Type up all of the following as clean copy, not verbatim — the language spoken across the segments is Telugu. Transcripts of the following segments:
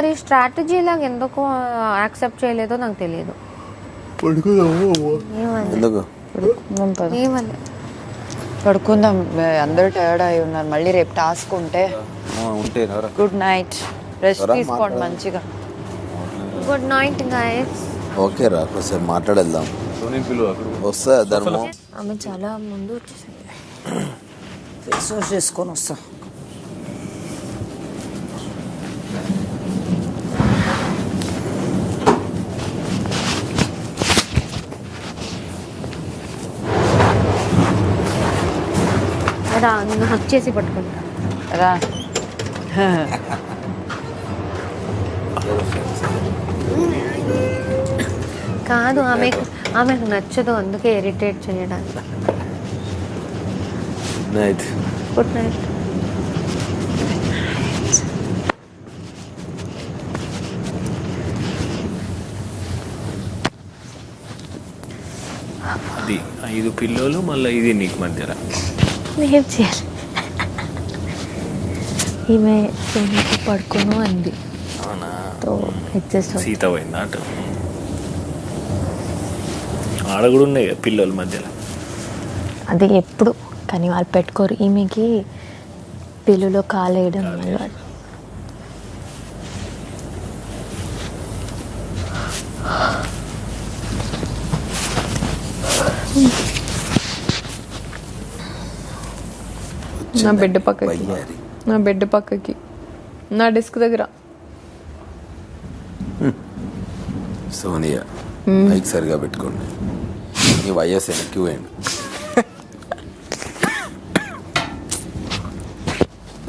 మరి స్ట్రాటజీ లాగా ఎందుకు యాక్సెప్ట్ చేయలేదో నాకు తెలియదు. పడుకుందాం, అందరూ టైర్డ్ అయి ఉన్నారు. మళ్ళీ రేపు టాస్క్ ఉంటే. గుడ్ నైట్, రెస్ట్ తీసుకోండి మంచిగా. Good night guys. ఓకే రా, కొంచెం మాట్లాడేద్దాం. వస్తా ధర్మం. ఆమె చాలా ముందు వచ్చేసింది. ఫేస్ వాష్ చేసుకొని వస్తా. రా, నేను హక్ చేసి పట్టుకుంటా. రా. కాదు, ఆమెకు నచ్చదు, అందుకే ఇరిటేట్ చేయడానికి. నైట్. Good night. అది 5 పిల్లలు మళ్ళీ ఇది నీకు మధ్యలో ఏం చేయాలి? ఈమె పడుకోను అంది. సీత పోయింది అటు. ఆడ కూడా ఉన్నాయి కదా పిల్లల మధ్యలో. అది ఎప్పుడు కానీ వాళ్ళు పెట్టుకోరు. ఈమెకి పిల్లులో కాలేయడం అలవాటు. నా బెడ్ పక్కకి నా డెస్క్ దగ్గర. సోనియా మైక్ సరిగా పెట్టుకోండి. ఈ వైఎస్ వెనక్కి పోయండి.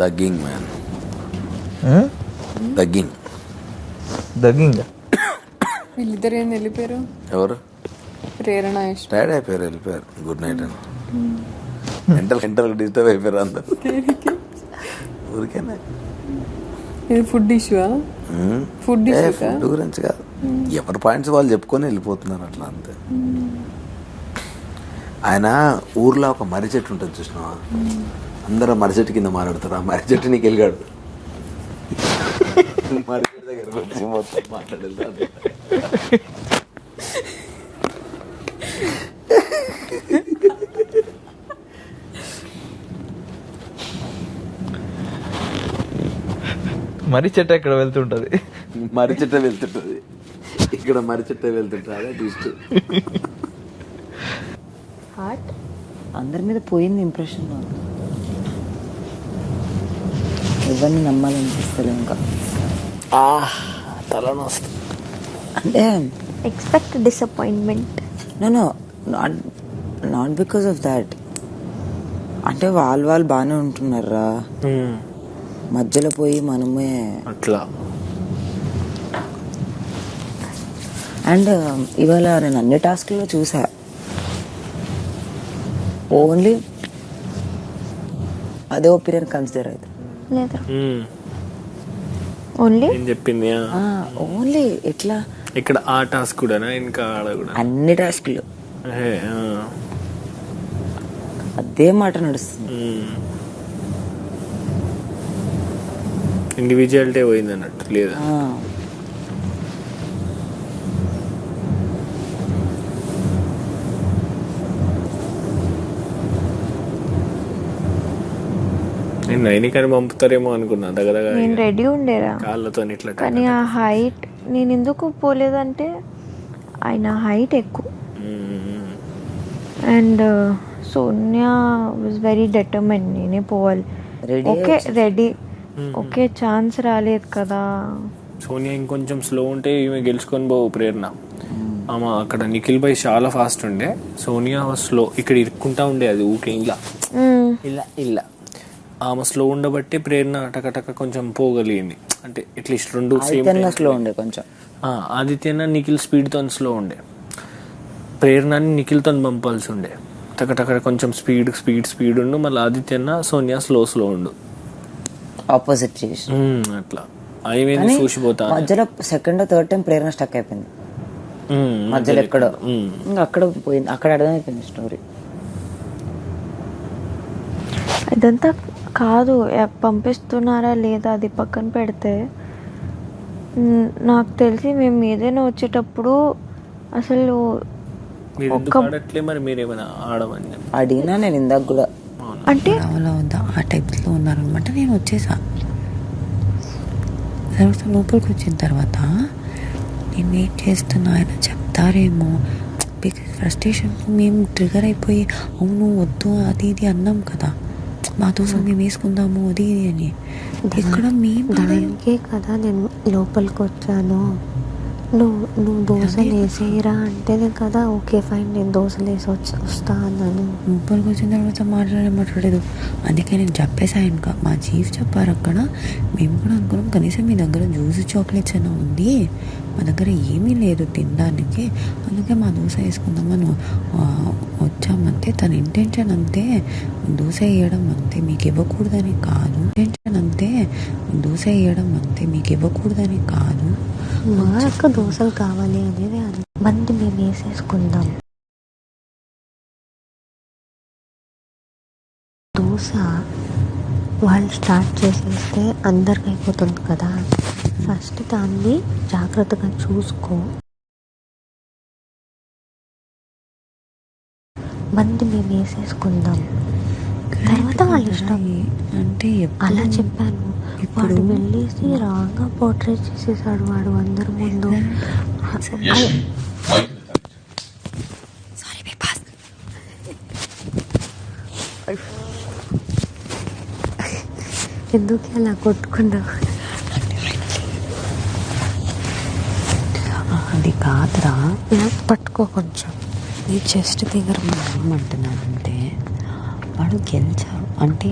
దగ్గింగ్ మ్యాన్, దగ్గింగ్. వీళ్ళిద్దరు ఏం వెళ్ళిపోయారు? ఎవరు? ప్రేరణ. టైర్డ్ అయిపోయారు, వెళ్ళిపోయారు. గుడ్ నైట్ అని. మెంటల్ డిస్టర్బ్ అయిపోయారు అందరు. ఊరికేనా? ఇది ఫుడ్ ఇష్యూ? ఫుడ్ గురించి కాదు, ఎవరి పాయింట్స్ వాళ్ళు చెప్పుకొని వెళ్ళిపోతున్నారు అట్లా, అంతే. ఆయన ఊర్లో ఒక మర్రి చెట్టు ఉంటుంది చూసినావా, అందరూ మర్రి చెట్టు కింద మాట్లాడతారు. ఆ మర్రి చెట్టు నీకు వెళ్ళాడు, మర్రి చెట్టు దగ్గరకు వచ్చి మొత్తం మాట్లాడేది. మర్రి చెట్టు ఎక్కడ వెళ్తుంటది? మర్రి చెట్టు వెళ్తుంటది, ఇక్కడ మర్రి చెట్టు వెళ్తుంటది. అదే ట్విస్ట్. అందరి మీద పోయింది ఇంప్రెషన్. ఎవరిని నమ్మాలనిపిస్తలే ఇంకా. తలను వస్తుంది అంటే expect disappointment. No not because of that. అంటే వాళ్ళు బాగానే ఉంటున్నారా, మధ్యలో పోయి మనమే అట్లా. అండ్ ఇవాళ నేను అన్ని టాస్క్లలో చూసా, ఓన్లీ అదే ఒపీనియన్ కన్సిడర్ అయితే లేదా? ఓన్లీ ఏం చెప్పింది? ఓన్లీ ఎట్లా ఇక్కడ ఆ టాస్క్ కూడా ఇంకా ఆడ కూడా అన్ని టాస్క్లు అదే మాట నడుస్తుంది. ఇండివిజువాలిటీ పోయింది అన్నట్టు లేదా? నేను నైనికని పంపుతారేమో అనుకున్నా దగ్గర. నేను రెడీ ఉండేరా కాళ్ళతో ఇట్లా. కానీ ఆ హైట్ నేను ఎందుకు పోలేదంటే ఆయన హైట్ ఎక్కువ. And Sonia was very determine, నేనే పోవాలి. ఓకే రెడీ, ఓకే ఛాన్స్ రాలేదు కదా. సోనియా ఇంకొంచెం స్లో ఉంటే ఈమె గెలుచుకొని పోవు ప్రేరణ. ఆమె అక్కడ నిఖిల్ భాయ్ చాలా ఫాస్ట్ ఉండే, సోనియా స్లో. ఇక్కడ ఇరుక్కుంటా ఉండే అది ఊకే ఇలా ఇలా ఇలా. ఆమె స్లో ఉండబట్టి ప్రేరణ టకటక కొంచెం పోగలిగింది. అంటే అట్లీస్ట్ 2 సేమ్ స్లో ఉండే కొంచెం. ఆదిత్యన నిఖిల్ స్పీడ్తో స్లో ఉండే, ప్రేరణని నిఖిల్తో పంపాల్సి ఉండే. టకటక కొంచెం స్పీడ్ ఉండు, మళ్ళీ ఆదిత్యన సోనియా స్లో ఉండు. ఆపోజిట్ చేసి అట్లా అయిపోయింది. చూసిపోతా మధ్యలో సెకండ్ థర్డ్ టైం ప్రేరణ స్టక్ అయిపోయింది మధ్యలో ఎక్కడో. ఇంకా అక్కడ పోయింది, అక్కడ అర్థమైపోయింది స్టోరీ. ఇదంతా కాదు, పంపిస్తున్నారా లేదా అది పక్కన పెడితే నాకు తెలిసి మేము ఏదైనా వచ్చేటప్పుడు అసలు మీరు ఎందుకు ఆడట్లే మరి? మీరు ఏమైనా ఆడమని అడిగినా నేను ఇందాక కూడా అంటే అలా వద్దా ఆ టైప్స్లో ఉన్నారనమాట. నేను వచ్చేసా. తర్వాత లోపలికి వచ్చిన తర్వాత నేను వెయిట్ చేస్తున్నా, ఆయన చెప్తారేమో. బికాస్ ఫ్రస్ట్రేషన్ మేము ట్రిగర్ అయిపోయి అవును వద్దు అది ఇది అన్నాం కదా, మా దోశ మేము వేసుకుందాము అది ఇది అని. ఇక్కడ మేము దానికే కదా నేను లోపలికి వచ్చాను. నువ్వు దోశలు వేసేయరా అంటేనే కదా ఓకే ఫైన్ నేను దోశలు వేసి వస్తా అన్నాను. లోపలికి వచ్చిన తర్వాత మాట్లాడలేదు. అందుకే నేను చెప్పేసా. ఇంకా మా చీఫ్ చెప్పారు అక్కడ. మేము కూడా అనుకున్నాం కనీసం మీ దగ్గర జ్యూస్ చాక్లెట్స్ అయినా ఉంది, మా దగ్గర ఏమీ లేదు తినడానికి, అందుకే మా దోశ వేసుకుందామని వచ్చామంతే. తన ఇంటెన్షన్ అంతే, దోశ వేయడం అంతే, మీకు ఇవ్వకూడదని కాదు. ఇంటెన్షన్ అంతే, దోశ వేయడం అంతే, మీకు ఇవ్వకూడదని కాదు. మా యొక్క దోశలు కావాలి అనేది బండి మేము వేసేసుకుందాం. దోశ వాళ్ళు స్టార్ట్ చేసేస్తే అందరికి అయిపోతుంది కదా. ఫస్ట్ దాన్ని జాగ్రత్తగా చూసుకో. బండి మేము వేసేసుకుందాం, తర్వాత వాళ్ళ ఇష్టం అంటే అలా చెప్పాను. వాడు వెళ్ళేసి రాంగా పోర్ట్రేట్ చేసేసాడు వాడు అందరి ముందు. ఎందుకు అలా కొట్టుకున్నావు? అది కాదురా, పట్టుకో కొంచెం నీ చెస్ట్ దగ్గర. ఏమంటున్నానంటే వాడు గెలిచారంటే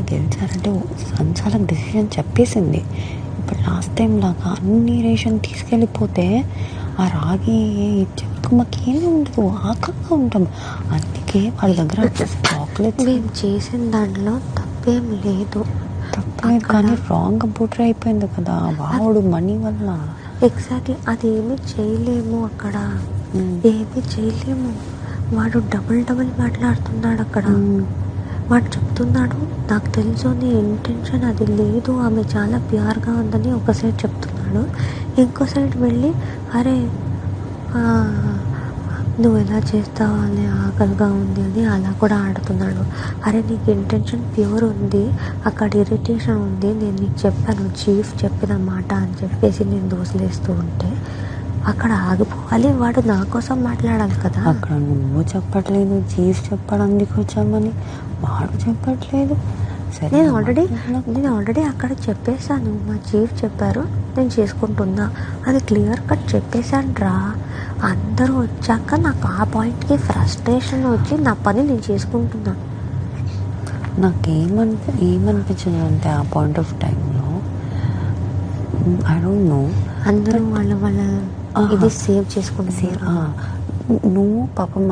సంచాలకు డెసిషన్ చెప్పేసింది. ఇప్పుడు లాస్ట్ టైం లాగా అన్ని రేషన్ తీసుకెళ్ళిపోతే ఆ రాగి ఇచ్చే వరకు మాకేమీ ఉండదు, ఆకలిగా ఉంటాం. అందుకే వాళ్ళ దగ్గర చాక్లెట్స్ మేము చేసిన దాంట్లో తప్పేం లేదు. తప్పలేదు కానీ రాంగ్ బుట్ర అయిపోయింది కదా వాడు మనీ వల్ల. ఎగ్జాక్ట్లీ అదేమీ చేయలేము అక్కడ, ఏమీ చేయలేము. వాడు డబుల్ మాట్లాడుతున్నాడు అక్కడ. వాడు చెప్తున్నాడు నాకు తెలుసు నీ ఇంటెన్షన్ అది లేదు, ఆమె చాలా ప్యూర్గా ఉందని ఒక సైడ్ చెప్తున్నాడు. ఇంకో సైడ్ వెళ్ళి అరే నువ్వు ఎలా చేస్తావు అని ఆకలిగా ఉంది అని అలా కూడా ఆడుతున్నాడు. అరే నీకు ఇంటెన్షన్ ప్యూర్ ఉంది, అక్కడ ఇరిటేషన్ ఉంది, నేను నీకు చెప్పాను చీఫ్ చెప్పిన మాట అని చెప్పేసి నేను దోశలేస్తూ ఉంటే అక్కడ ఆగిపోవాలి. వాడు నా కోసం మాట్లాడాలి కదా. అక్కడ నువ్వు చెప్పట్లేదు, చీఫ్ చెప్పడానికి వచ్చామని వాడు చెప్పట్లేదు. సరే నేను ఆల్రెడీ అక్కడ చెప్పేశాను, మా చీఫ్ చెప్పారు నేను చేసుకుంటున్నా అది క్లియర్ కట్ చెప్పేశాను రా. అందరూ వచ్చాక నాకు ఆ పాయింట్కి ఫ్రస్ట్రేషన్ వచ్చి నా పని నేను చేసుకుంటున్నా. నాకు ఏమనిపించింది అంటే ఆ పాయింట్ ఆఫ్ టైంలో ఐ డోంట్ నో, అందరూ వాళ్ళ ఇది సేవ్ చేసుకుంటున్నారు. నువ్వు పాపం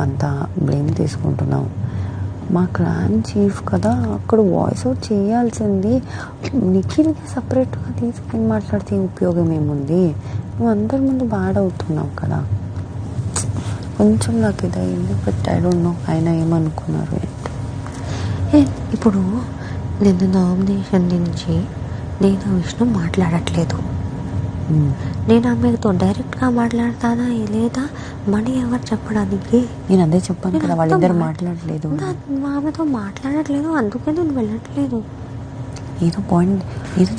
అంత బ్లేమ్ తీసుకుంటున్నావు. మా క్లాన్ చీఫ్ కదా, అక్కడ వాయిస్ అవుట్ చేయాల్సింది. నిఖిల్కి సపరేట్గా తీసుకుని మాట్లాడితే ఉపయోగం ఏముంది? నువ్వు అందరి ముందు బ్యాడ్ అవుతున్నావు కదా. కొంచెం నాకు ఇదైంది. బట్ ఐ డోంట్ నో ఆయన ఏమనుకున్నారు. ఇప్పుడు నిన్న నామినేషన్ నుంచి నేను విష్ణు మాట్లాడట్లేదు. నేను ఆమెతో డైరెక్ట్గా మాట్లాడతానా లేదా మనీ ఎవరు చెప్పడానికి? నేను అదే చెప్పాను కదా, వాళ్ళిద్దరు మాట్లాడలేదు. ఆమెతో మాట్లాడట్లేదు, అందుకే నేను వెళ్ళట్లేదు. ఏదో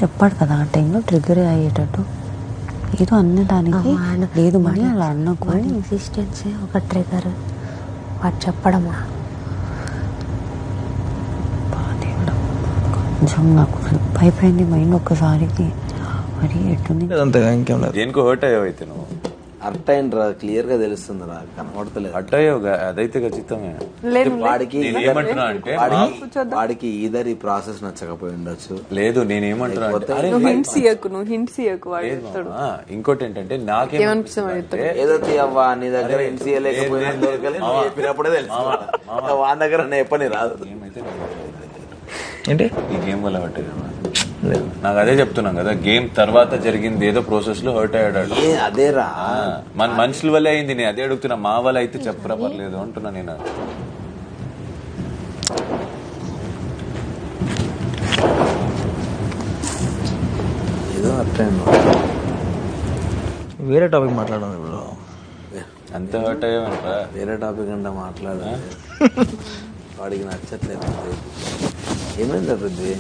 చెప్పాడు కదా ఆ టైంలో ట్రిగర్ అయ్యేటట్టు ఏదో అన్నదానికి లేదు మనీ అలా అన్నకు ఎగ్జిస్టెన్సే ఒక ట్రిగర్. వాడు చెప్పడమా? కొంచెం నాకు ఫ్లిప్ అయిపోయింది మైండ్ ఒక్కసారికి. మరి ఎట్లుంది దేనికో హర్ట్ అయ్యావు అయితే నువ్వు. హర్ట్ అయినరా క్లియర్ గా తెలుస్తుంది రా, కనబడతలేదు. హర్ట్ అయ్యావు అదైతే ఖచ్చితమే. వాడికి ఈధర్ ఈ ప్రాసెస్ నచ్చకపోయి ఉండొచ్చు. లేదు నేనేమంటున్నా ఇంకోటి ఏంటంటే నాకేమనిపిస్తుంది ఏదో తీయవ్వా నీ దగ్గర హింసీ లేకపోయినా చెప్పినప్పుడే తెలుసు వాని దగ్గర ఎప్పని రాదు. ఏంటి ఈ గేమ్ వల్ల హర్ట్ అయ్యాడు? నాకు అదే చెప్తున్నాం కదా, గేమ్ తర్వాత జరిగింది ఏదో ప్రాసెస్ లో హర్ట్ అయ్యాడు. అదేరా మన మనుషుల వల్ల అయింది. నేను అదే అడుగుతున్నా, మా వల్ల అయితే చెప్పరా పర్లేదు అంటున్నా నేను. ఏదో హర్ట్ అయ్యాను. వేరే టాపిక్ మాట్లాడదాం ఇప్పుడు. అంత హర్ట్ అయ్యామంటరా? వేరే టాపిక్ అంటే మాట్లాడా వాడికి నచ్చట్లేదు. ఏమైంది పృథ్వీ?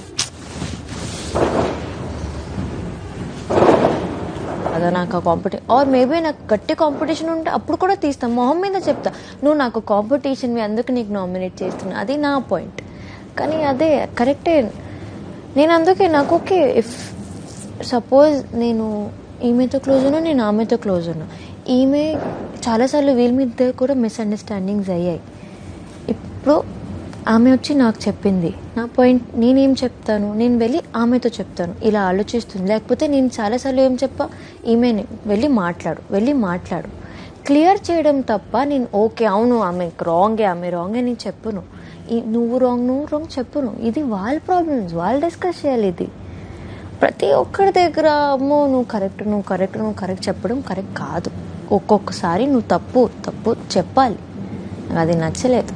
అదే నాకు ఆ కాంపిటీషన్ ఆర్ మేబీ నాకు గట్టి కాంపిటీషన్ ఉంటే అప్పుడు కూడా తీస్తాను, మొహం మీద చెప్తా నువ్వు నాకు కాంపిటీషన్ అందుకు నీకు నామినేట్ చేస్తున్నా, అది నా పాయింట్. కానీ అదే కరెక్టే. నేను అందుకే నాకు ఓకే ఇఫ్ సపోజ్ నేను ఈమెతో క్లోజ్ ఉన్నా, నేను ఆమెతో క్లోజ్ ఉన్నా, ఈమె చాలాసార్లు వీళ్ళ మీద కూడా మిస్అండర్స్టాండింగ్స్ అయ్యాయి. ఇప్పుడు ఆమె వచ్చి నాకు చెప్పింది, నా పాయింట్ నేనేం చెప్తాను, నేను వెళ్ళి ఆమెతో చెప్తాను ఇలా ఆలోచిస్తుంది. లేకపోతే నేను చాలాసార్లు ఏం చెప్పా, ఈమెని వెళ్ళి మాట్లాడు క్లియర్ చేయడం తప్ప నేను ఓకే అవును ఆమె రాంగే నేను చెప్పును, నువ్వు రాంగ్ చెప్పును. ఇది వాళ్ళ ప్రాబ్లమ్స్, వాళ్ళు డిస్కస్ చేయాలి. ఇది ప్రతి ఒక్కరి దగ్గర అమ్మో నువ్వు కరెక్ట్ చెప్పడం కరెక్ట్ కాదు. ఒక్కొక్కసారి నువ్వు తప్పు చెప్పాలి. అది నచ్చలేదు.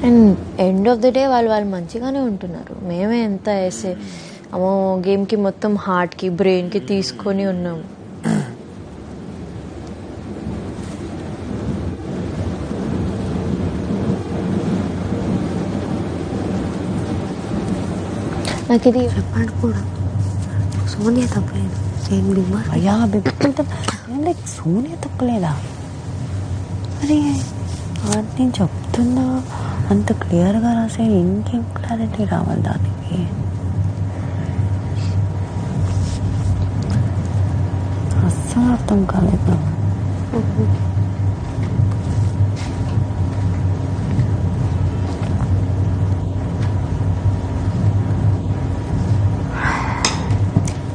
And end of the day వాళ్ళు మంచిగానే ఉంటున్నారు. మేమే ఎంత వేసే అమ్మో గేమ్కి మొత్తం హార్ట్కి బ్రెయిన్కి తీసుకొని ఉన్నాము. నాకు ఇది చెప్పాడు కూడా, సోనియా తప్పలేదు. అయ్యా లైక్ సోనియా తప్పలేదా? అరే నేను చెప్తున్నా అంత క్లియర్గా రాసే ఇంకేం క్లారిటీ రావాలి దానికి? అస్సలు అర్థం కాలేదు.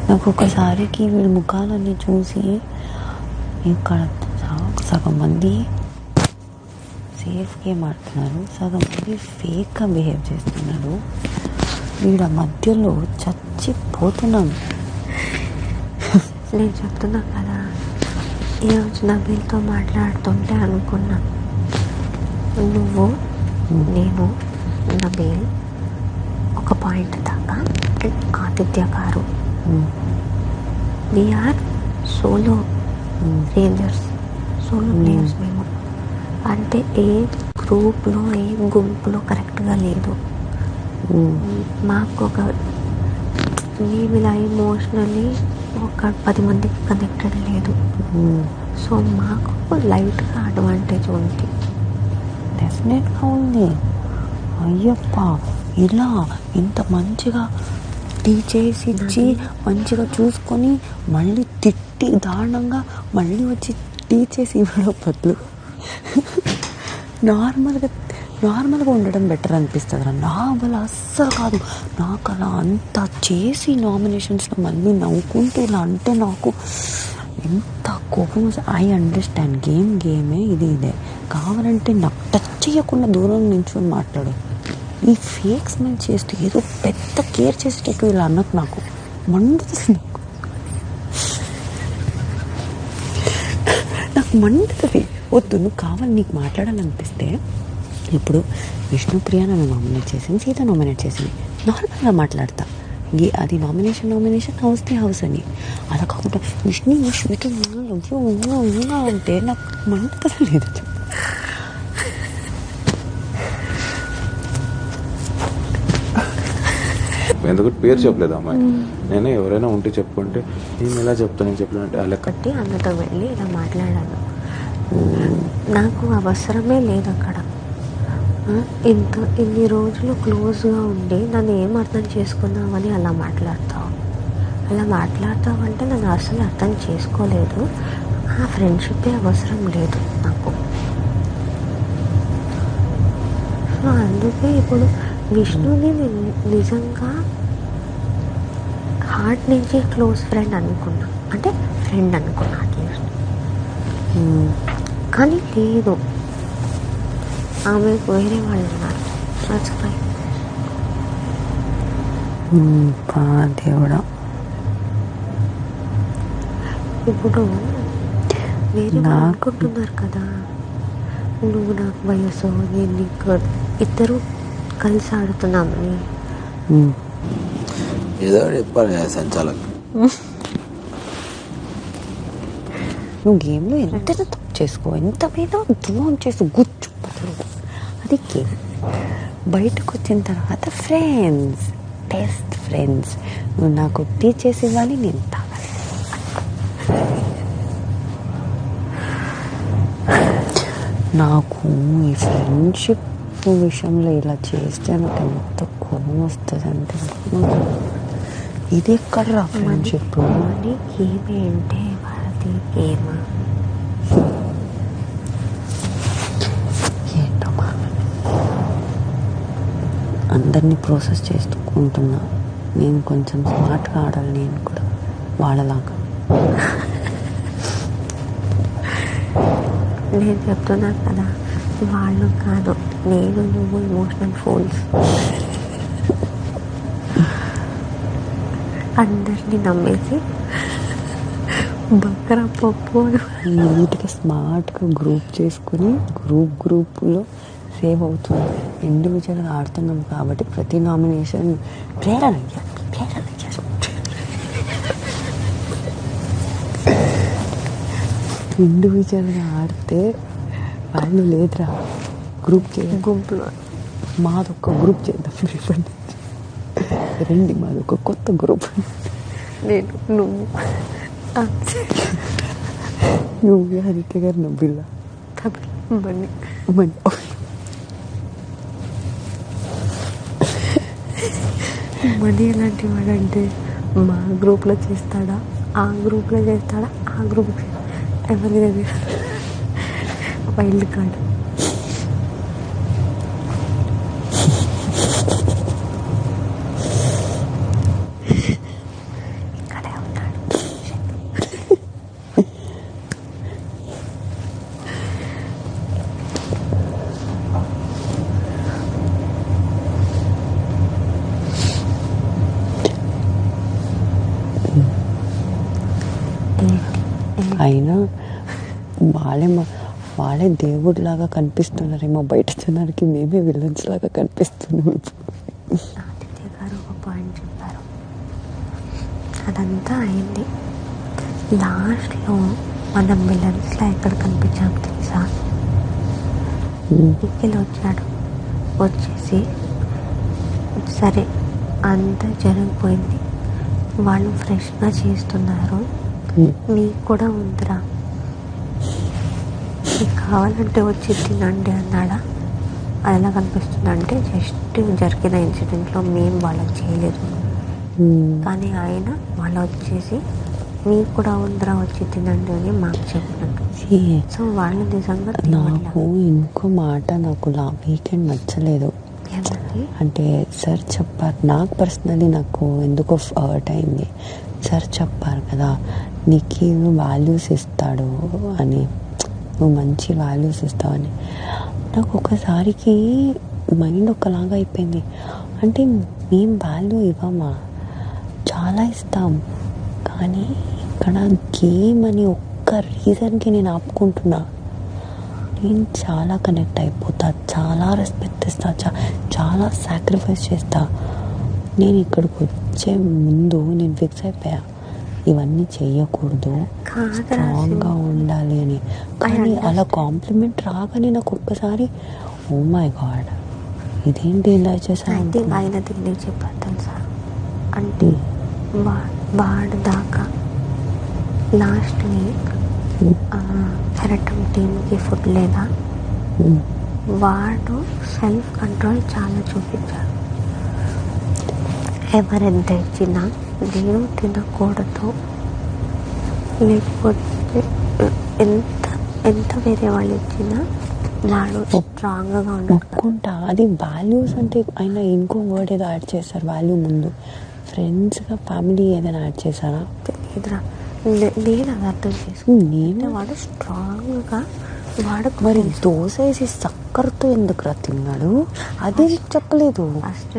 నాకు ఒకసారికి వీడి ముఖాలన్నీ చూసి ఇక్కడ సగం మంది సేఫ్ గేమ్ ఆడుతున్నారు, సగం మంది ఫేక్గా బిహేవ్ చేస్తున్నారు. వీడ మధ్యలో చచ్చిపోతున్నాం. నేను చెప్తున్నా కదా, ఈరోజు నబీల్తో మాట్లాడుతుంటే అనుకున్నా, నువ్వు నేను నబీల్ ఒక పాయింట్ దాకా ఆతిథ్య గారు we're solo rangers, solo players. మేము అంటే ఏ గ్రూప్లో ఏ గుంపులో కరెక్ట్గా లేదు. మాకు మేము ఇలా ఎమోషనలీ ఒక 10 మందికి కనెక్టెడ్ లేదు. సో మాకు లైట్గా అడ్వాంటేజ్ ఉంది. డెఫినెట్గా ఉంది. అయ్యప్ప ఇలా ఇంత మంచిగా టీచేసి ఇచ్చి మంచిగా చూసుకొని మళ్ళీ తిట్టి దారుణంగా మళ్ళీ వచ్చి టీచేసి ఇవ్వడం బదులు నార్మల్గా ఉండడం బెటర్ అనిపిస్తుంది. నా వల్ల అస్సలు కాదు. నాకు అలా అంత చేసి నామినేషన్స్లో మళ్ళీ నవ్వుకుంటూ ఇలా అంటే నాకు ఎంత కోపం. ఐ అండర్స్టాండ్ గేమే ఇదే కావాలంటే నాకు టచ్ చేయకుండా దూరం నించుని మాట్లాడు. ఈ ఫేక్ స్మెల్ చేస్తూ ఏదో పెద్ద కేర్ చేసేటట్టు ఇలా అన్నట్టు నాకు మండుతుంది. నాకు మండుతుంది. వద్దు, నువ్వు కావాలి నీకు మాట్లాడాలనిపిస్తే ఇప్పుడు విష్ణుప్రియ నన్ను నామినేట్ చేసింది, సీత నామినేట్ చేసింది, నార్మల్గా మాట్లాడతా. అది నామినేషన్ హౌస్ అని. అలా కాకుండా విష్ణు అంటే నాకు మండుతుంది. లేదు ఎందుకు పేరు చెప్పలేదు అమ్మాయి. నేను ఎవరైనా ఉంటే చెప్పుకుంటే నేను ఎలా చెప్తాను చెప్పానంటే అలా కట్టి అన్నతో వెళ్ళి ఇలా మాట్లాడాను. నాకు అవసరమే లేదు అక్కడ. ఇన్ని రోజులు క్లోజ్గా ఉండి నన్ను ఏం అర్థం చేసుకున్నావని అలా మాట్లాడతావు అంటే నన్ను అసలు అర్థం చేసుకోలేదు. ఆ ఫ్రెండ్షిప్పే అవసరం లేదు నాకు. సో అందుకే ఇప్పుడు విష్ణుని నేను నిజంగా హార్ట్ నుంచి క్లోజ్ ఫ్రెండ్ అనుకున్నా, అంటే ఫ్రెండ్ అనుకున్నా అట్లీస్ట్. కానీ లేదు, ఆమె వేరే వాళ్ళు ఉన్నారు. దేవుడా, ఇప్పుడు వేరే అనుకుంటున్నారు కదా, నువ్వు నాకు వయసు, నేను నీకు ఇద్దరు కలిసి ఆడుతున్నామని. ఏదో ఒకటి చెప్పాలి సంచాలక్. నువ్వు గేమ్లో ఎంత తప్పు చేసుకో, ఎంత మీద దూరం చేసి గుచ్చుపడదు, అది గేమ్. బయటకు వచ్చిన తర్వాత ఫ్రెండ్స్, బెస్ట్ ఫ్రెండ్స్. నువ్వు నాకు టీ చేసి ఇవ్వాలి, నేను తాగాలి. నాకు ఈ ఫ్రెండ్షిప్ విషయంలో ఇలా చేస్తే నాకు ఎంత కోపం వస్తుంది అంటే, ఇది ఎక్కడ రా ఫ్రెండ్షిప్? ఏమి అంటే వాళ్ళది ఏమా ఏంటమ్మా, అందరినీ ప్రాసెస్ చేసుకుంటున్నా. నేను కొంచెం స్మార్ట్గా ఆడాలి, నేను కూడా వాళ్ళలాగా. నేను చెప్తున్నాను కదా, వాళ్ళు కాదు, నేను నువ్వు ఎమోషనల్ ఫోన్స్. అందరినీ నమ్మేసి బక్కర పప్పు నీట్గా స్మార్ట్గా గ్రూప్ చేసుకుని గ్రూప్లో సేవ్ అవుతుంది. ఇండివిజువల్గా ఆడుతున్నాం కాబట్టి ప్రతి నామినేషన్ ప్రేరణ ఇండివిజువల్గా ఆడితే వాళ్ళు లేదురా, గ్రూప్ చేయాలి. గుంపులో మాదొక్క గ్రూప్ చేద్దాం, రండి మాదొక కొత్త గ్రూప్. నేను నువ్వు నువ్వే ఆదిత్య గారు నవ్విల్లా మనీ మనీ ఎలాంటి వాడంటే మా గ్రూప్లో చేస్తాడా, ఆ గ్రూప్లో చేస్తాడా, ఆ గ్రూప్ ఎవరి దగ్గర వైల్డ్ కార్డ్. ఇక్కడే ఉన్నాడు. అయినా వాళ్ళే దేవుడిలాగా కనిపిస్తున్నారేమో బయట జనానికి, మేమే విలన్స్ లాగా కనిపిస్తున్నాం. ఆదిత్య గారు ఒక పాయింట్ చెప్పారు, అదంతా అయింది. లాస్ట్లో మనం విలన్స్లో ఎక్కడ కనిపించాం తెలుసా? నిఖిల్ వచ్చాడు, వచ్చేసి సరే అంతా జరిగిపోయింది, వాళ్ళు ఫ్రెష్గా చేస్తున్నారు, మీకు కూడా ఉందిరా, మీకు కావాలంటే వచ్చి తినండి అన్నాడా? అది ఎలా కనిపిస్తుంది అంటే జస్ట్ జరిగిన ఇన్సిడెంట్లో మేము వాళ్ళకి చేయలేదు, కానీ ఆయన వాళ్ళు వచ్చేసి మీకు కూడా ఉందిరా వచ్చి తినండి అని మాకు చెప్పినట్టు. సో వాళ్ళు నిజంగా నాకు ఇంకో మాట నాకు వీకెండ్ నచ్చలేదు. అంటే సార్ చెప్పారు, నాకు పర్సనలీ నాకు ఎందుకో హర్ట్ అయింది. సార్ చెప్పారు కదా, నీకు వాల్యూస్ ఇస్తాడు అని, నువ్వు మంచి వాల్యూస్ ఇస్తావని. నాకు ఒకసారికి మైండ్ ఒకలాగా అయిపోయింది. అంటే మేము వాల్యూ ఇవ్వమా, చాలా ఇస్తాం, కానీ ఇక్కడ గేమ్ అని ఒక్క రీజన్కి నేను ఆపుకుంటున్నా. నేను చాలా కనెక్ట్ అయిపోతా, చాలా రెస్పెక్ట్ ఇస్తా, చాలా సాక్రిఫైస్ చేస్తా. నేను ఇక్కడికి వచ్చే ముందు నేను ఫిక్స్ అయిపోయా, ఇవన్నీ చేయకూడదు, స్ట్రాంగ్గా ఉండాలి అని. కానీ అలా కాంప్లిమెంట్ రాగానే నాకు ఒక్కసారి ఓ మై గాడ్ ఇదేంటి ఇలా చేశాను. ఆయన తెలియ చెప్పారు తెలుసా, అంటే వాడు దాకా లాస్ట్ వీక్ కెరటం టీమ్కి ఫుడ్ లేదా, వాడు సెల్ఫ్ కంట్రోల్ చాలా చూపించాడు. ఎవరెంత ఇచ్చినా నేను తినకూడదు, లేకపోతే ఎంత వేరే వాళ్ళు ఇచ్చినా వాడు స్ట్రాంగ్గా ఒప్పుకుంటా. అది వాల్యూస్ అంటే ఆయన ఇంకో వర్డ్ ఏదో యాడ్ చేశారు వాల్యూ ముందు. ఫ్రెండ్స్గా ఫ్యామిలీ ఏదైనా యాడ్ చేశారా? తెలియదురా, నేను అది అర్థం చేసుకుని వాడు స్ట్రాంగ్గా వాడు. మరి దోశ వేసి చక్కెరతో ఎందుకు తిన్నాడు అదే చెప్పలేదు. ఫస్ట్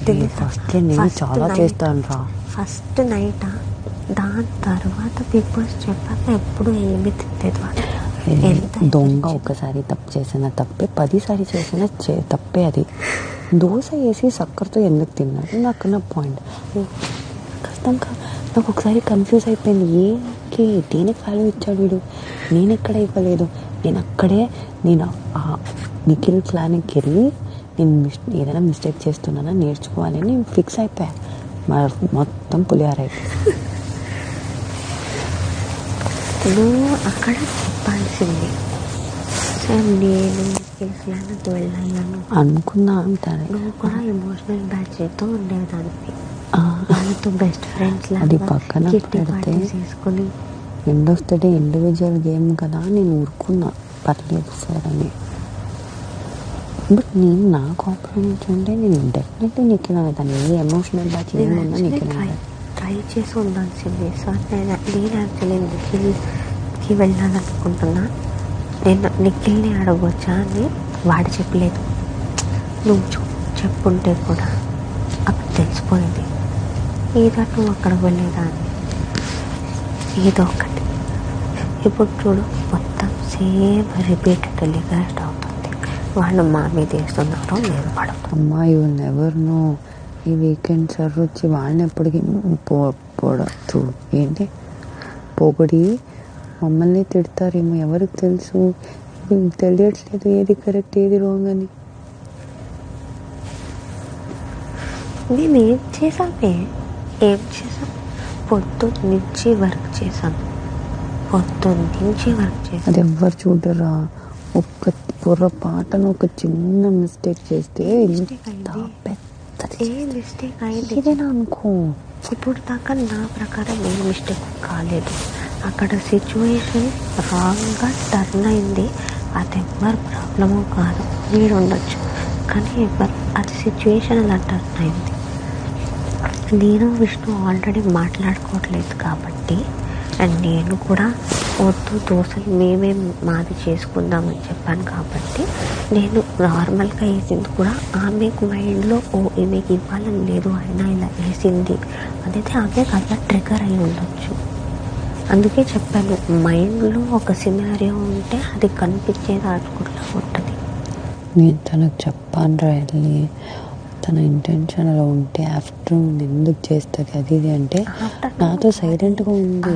డే ఫస్ట్ నేను చాలా చేస్తాను రా. ఫస్ట్ నైట్, దాని తర్వాత బిగ్ బాస్ చెప్పాక ఎప్పుడు ఏమి తినలేదు వాడు. దొంగ ఒకసారి తప్పు చేసిన తప్పే, 10 సారి చేసిన తప్పే అది. దోశ వేసి చక్కెరతో ఎందుకు తిన్నాడు నాకు నా పాయింట్ కష్టం నాకు ఒకసారి కన్ఫ్యూజ్ అయిపోయింది. ఏంటి దేనికి వాల్యూ ఇచ్చాడు వీడు, నేను ఎక్కడ ఇవ్వలేదు. నేను ఆ నిఖిల్ క్లాన్కి వెళ్ళి నేను ఏదైనా మిస్టేక్ చేస్తున్నానా నేర్చుకోవాలని నేను ఫిక్స్ అయిపోయా. మొత్తం పులిహార అయిపోయింది. నువ్వు అక్కడ చెప్పాల్సింది సార్ నేను క్లాన్కి వెళ్ళాను అనుకున్నా అంటారు. నువ్వు కూడా ఎమోషనల్ బ్యాచ్తో ఉండేదానికి వాళ్ళతో బెస్ట్ ఫ్రెండ్స్ అది పక్కన పెడితే చేసుకుని end of the day individual game కదా నేను ఊరుకున్నా, పర్లేదు సార్ అని. బట్ నేను నా కాంప్రమైజ్ ఉంటే నేను డెఫినెట్లీ నిఖిల్ అనేదాన్ని. ఏ ఎమోషనల్ బ్యాచ్ ఏమున్నా నిఖిల్ ట్రై చేసి ఉండాల్సింది సార్. నేను యాక్చువల్లీ నిఖిల్కి వెళ్ళాలనుకుంటున్నా, నేను నిఖిల్ని అడగవచ్చా అని వాడు చెప్పలేదు. నువ్వు చెప్పుంటే కూడా అప్పుడు తెలిసిపోయింది. ఏదో నువ్వు అక్కడికి వెళ్ళేదాన్ని ఏదో ఒకటి. ఇప్పుడు చూడు మొత్తం సేమ్ రిపీట్ టెలికాస్ట్ అవుతుంది. వాళ్ళు మా మీద వేస్తున్నారు, నేను పడుతుంది. అమ్మా యూ నెవర్ నో. ఈ వీకెండ్ సార్ వచ్చి వాళ్ళని ఎప్పటికీ చూడు ఏంటి పోగొడి మమ్మల్ని తిడతారేమో, ఎవరికి తెలుసు. తెలియట్లేదు ఏది కరెక్ట్ ఏది రాంగ్ అని. మేము ఏం చేసాం పొద్దున్న నుంచి వర్క్ చేసాం. అది ఎవ్వరు చూడరా. ఒక్క పొరపాటున ఒక చిన్న మిస్టేక్ చేస్తే మిస్టేక్ అయింది ఏదైనా అనుకో. ఇప్పుడు దాకా నా ప్రకారం ఏ మిస్టేక్ కాలేదు. అక్కడ సిచ్యువేషన్ రాంగ్గా టర్న్ అయింది. అది ఎవరి ప్రాబ్లము కాదు, మీరు ఉండొచ్చు, కానీ అది సిచ్యువేషన్ అలా టర్న్ అయింది. నేను విష్ణు ఆల్రెడీ మాట్లాడుకోవట్లేదు కాబట్టి, అండ్ నేను కూడా వద్దు దోశలు మేమే మాది చేసుకుందామని చెప్పాను కాబట్టి, నేను నార్మల్గా వేసింది కూడా ఆమెకు మైండ్లో ఈమెకి ఇవ్వాలని లేదు, అయినా ఇలా వేసింది అనేది ఆమెకు అలా ట్రిగర్ అయి ఉండొచ్చు. అందుకే చెప్పాను, మైండ్లో ఒక సినారియో ఉంటే అది కనిపించేది ఆడుకుంటూ ఉంటుంది. నేను తనకు చెప్పాను రా వెళ్ళి, తన ఇంటెన్షన్ అలా ఉంటే ఆఫ్టర్నూన్ ఎందుకు చేస్తుంది అది ఇది అంటే నాతో సైలెంట్గా ఉంది.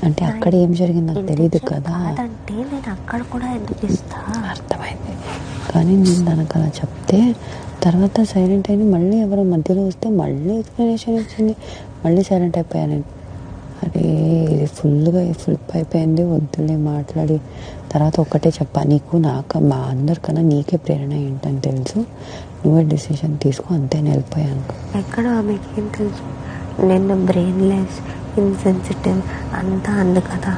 అంటే అక్కడ ఏం జరిగింది నాకు తెలియదు కదా, అంటే నేను అక్కడ కూడా ఎందుకు ఇస్తా అర్థమైంది. కానీ నేను తనకు అలా చెప్తే తర్వాత సైలెంట్ అయింది. మళ్ళీ ఎవరో మధ్యలో వస్తే మళ్ళీ ఎక్స్ప్లెనేషన్ ఇచ్చింది, మళ్ళీ సైలెంట్ అయిపోయాను. అరే ఇది ఫుల్గా ఫ్లిప్ అయిపోయింది, వద్దులే మాట్లాడి. తర్వాత ఒక్కటే చెప్పా, నీకు నాకు మా అందరికన్నా నీకే ప్రేరణ ఏంటని తెలుసు, నువ్వే డెసిషన్ తీసుకో, అంతే వెళ్ళిపోయాను. ఎక్కడ ఆమెకి ఏం తెలుసు, నేను బ్రెయిన్లెస్ ఇన్సెన్సిటివ్ అంతా అంది కదా.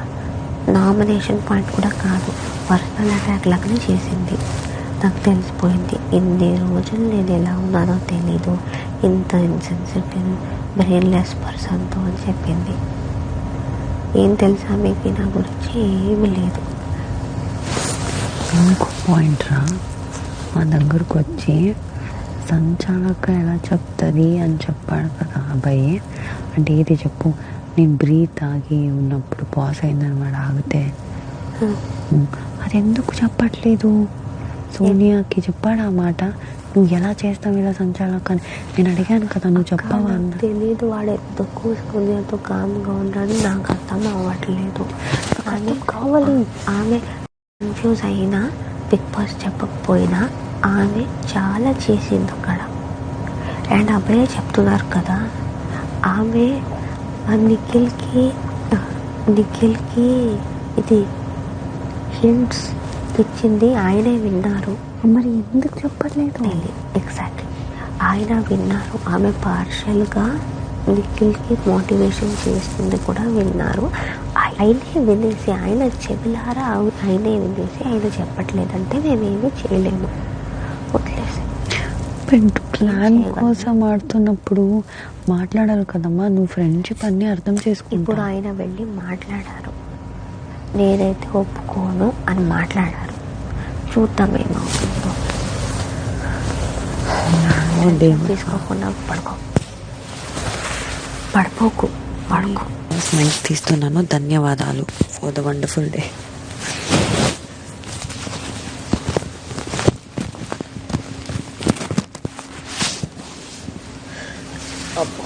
నామినేషన్ పాయింట్ కూడా కాదు, పర్సనల్ అటాక్ లాగానే చేసింది. నాకు తెలిసిపోయింది ఇన్ని రోజులు నేను ఎలా ఉన్నానో తెలీదు, ఇంత ఇన్సెన్సిటివ్ బ్రెయిన్లెస్ పర్సన్తో అని చెప్పింది. ఏం తెలుసా మీకు నా గురించి ఏమీ లేదు. ఇంకో పాయింట్ రా, మా దగ్గరకు వచ్చి సంచాలక ఎలా చెప్తుంది అని చెప్పాడు కదా అబ్బాయి. అంటే ఏది చెప్పు, నేను బ్రీత్ ఆగి ఉన్నప్పుడు పాస్ అయిందనమాట ఆగితే. అది ఎందుకు చెప్పట్లేదు? సోనియాకి చెప్పాడు ఆ మాట, నువ్వు ఎలా చేస్తావు ఇలా సంచాలక అని. నేను అడిగాను కదా, నువ్వు చెప్పావా అన్న. తెలీదు వాడు ఎందుకు సోనియాతో కామ్గా ఉన్నాడు, నాకు అర్థం అవ్వట్లేదు. కానీ కావాలి ఆమె కన్ఫ్యూజ్ అయినా బిగ్ బాస్ చెప్పకపోయినా ఆమె చాలా చేసింది అక్కడ. అండ్ అబ్బాయి చెప్తున్నారు కదా, ఆమె నిఖిల్కి ఇది హింట్స్ ఇచ్చింది, ఆయనే విన్నారు. మరి ఎందుకు చెప్పట్లేదు? ఎగ్జాక్ట్లీ ఆయన విన్నారు. ఆమె పార్షల్గా నిఖిల్కి మోటివేషన్ చేస్తుంది కూడా విన్నారు. ఆయనే వినేసి, ఆయన చెవిలారా ఆయనే వినేసి ఆయన చెప్పట్లేదంటే మేమేమీ చేయలేము, వదిలేసి. ప్లాన్ కోసం ఆడుతున్నప్పుడు మాట్లాడాలి కదమ్మా, నువ్వు ఫ్రెండ్షిప్ అన్నీ అర్థం చేసుకుంటా. ఇప్పుడు ఆయన వెళ్ళి మాట్లాడారు, నేనైతే ఒప్పుకోను అని మాట్లాడారు. చూద్దాం ఏమవుతుందో. తీసుకోకుండా పడిపోకు. స్మైల్స్ తీస్తున్నాను. ధన్యవాదాలు ఫర్ ద వండర్ఫుల్ డే. అబ్బా